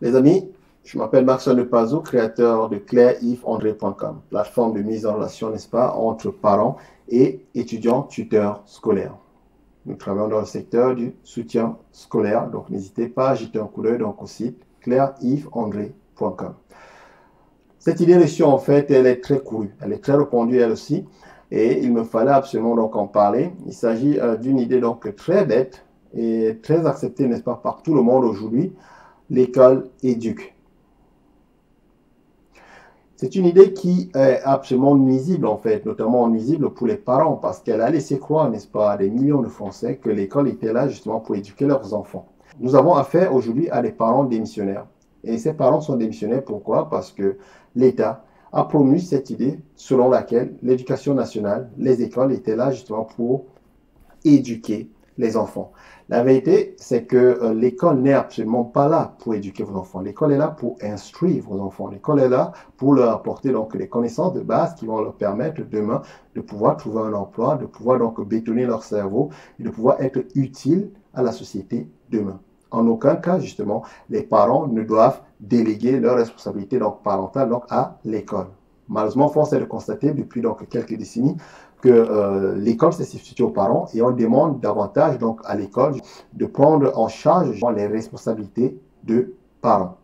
Les amis, je m'appelle Marcel Pazou, créateur de claire-yves-andré.com, plateforme de mise en relation, n'est-ce pas, entre parents et étudiants tuteurs scolaires. Nous travaillons dans le secteur du soutien scolaire, donc n'hésitez pas à jeter un coup d'œil donc au site claire-yves-andré.com. Cette idée reçue, en fait, elle est très courue, elle est très répandue elle aussi, et il me fallait absolument donc en parler. Il s'agit d'une idée donc très bête et très acceptée, n'est-ce pas, par tout le monde aujourd'hui. L'école éduque. C'est une idée qui est absolument nuisible en fait, notamment nuisible pour les parents parce qu'elle a laissé croire, n'est-ce pas, à des millions de Français que l'école était là justement pour éduquer leurs enfants. Nous avons affaire aujourd'hui à des parents démissionnaires. Et ces parents sont démissionnaires pourquoi? Parce que l'État a promu cette idée selon laquelle l'éducation nationale, les écoles étaient là justement pour éduquer les enfants. La vérité, c'est que l'école n'est absolument pas là pour éduquer vos enfants. L'école est là pour instruire vos enfants. L'école est là pour leur apporter donc les connaissances de base qui vont leur permettre demain de pouvoir trouver un emploi, de pouvoir donc bétonner leur cerveau et de pouvoir être utile à la société demain. En aucun cas, justement, les parents ne doivent déléguer leurs responsabilités donc parentales donc à l'école. Malheureusement, force est de constater depuis donc quelques décennies que l'école s'est substituée aux parents et on demande davantage donc à l'école de prendre en charge les responsabilités de parents.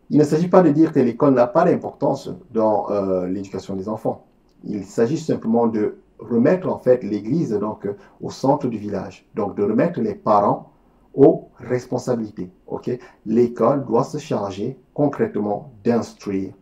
Il ne s'agit pas de dire que l'école n'a pas d'importance dans l'éducation des enfants. Il s'agit simplement de remettre en fait l'église donc au centre du village, donc de remettre les parents aux responsabilités. Okay? L'école doit se charger concrètement d'instruire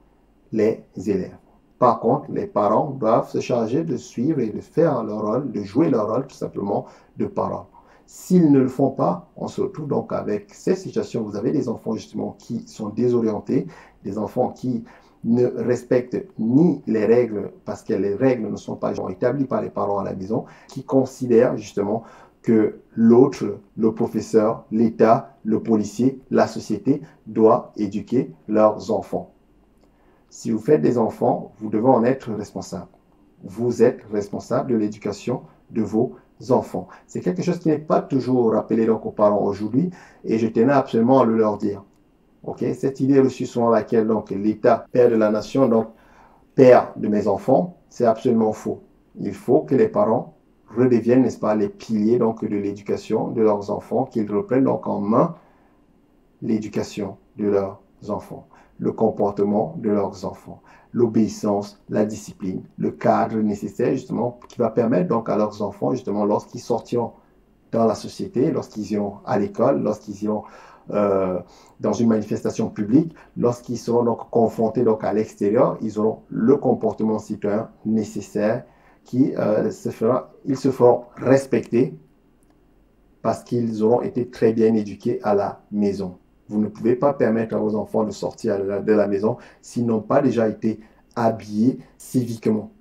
les élèves. Par contre, les parents doivent se charger de suivre et de faire leur rôle, de jouer leur rôle tout simplement de parents. S'ils ne le font pas, on se retrouve donc avec ces situations. Vous avez des enfants justement qui sont désorientés, des enfants qui ne respectent ni les règles parce que les règles ne sont pas établies par les parents à la maison, qui considèrent justement que l'autre, le professeur, l'État, le policier, la société doit éduquer leurs enfants. Si vous faites des enfants, vous devez en être responsable. Vous êtes responsable de l'éducation de vos enfants. C'est quelque chose qui n'est pas toujours rappelé donc aux parents aujourd'hui et je tenais absolument à le leur dire. Okay? Cette idée reçue selon laquelle donc l'État, père de la nation, donc père de mes enfants, c'est absolument faux. Il faut que les parents redeviennent, n'est-ce pas, les piliers donc de l'éducation de leurs enfants, qu'ils reprennent donc en main l'éducation de leurs enfants, le comportement de leurs enfants, l'obéissance, la discipline, le cadre nécessaire justement qui va permettre donc à leurs enfants justement lorsqu'ils sortiront dans la société, lorsqu'ils iront à l'école, lorsqu'ils iront dans une manifestation publique, lorsqu'ils seront donc confrontés donc à l'extérieur, ils auront le comportement citoyen nécessaire qui ils se feront respecter parce qu'ils auront été très bien éduqués à la maison. Vous ne pouvez pas permettre à vos enfants de sortir de la maison s'ils n'ont pas déjà été habillés civiquement.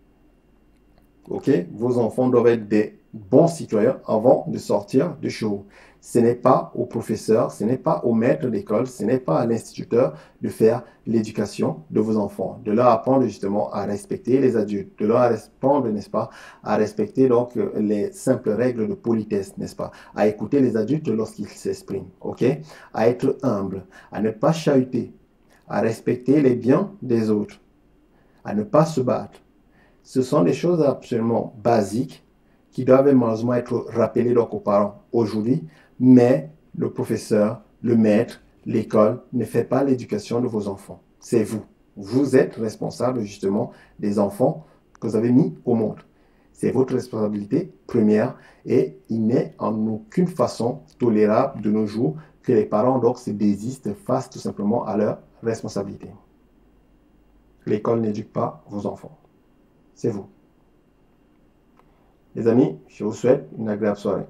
Ok? Vos enfants doivent être des bons citoyens avant de sortir de chez vous. Ce n'est pas au professeur, ce n'est pas au maître d'école, ce n'est pas à l'instituteur de faire l'éducation de vos enfants, de leur apprendre justement à respecter les adultes, de leur apprendre, n'est-ce pas, à respecter donc les simples règles de politesse, n'est-ce pas, à écouter les adultes lorsqu'ils s'expriment, ok, à être humble, à ne pas chahuter, à respecter les biens des autres, à ne pas se battre. Ce sont des choses absolument basiques qui doivent malheureusement être rappelées donc aux parents aujourd'hui, mais le professeur, le maître, l'école ne fait pas l'éducation de vos enfants. C'est vous. Vous êtes responsable justement des enfants que vous avez mis au monde. C'est votre responsabilité première et il n'est en aucune façon tolérable de nos jours que les parents donc se désistent face tout simplement à leurs responsabilités. L'école n'éduque pas vos enfants. C'est vous. Les amis, je vous souhaite une agréable soirée.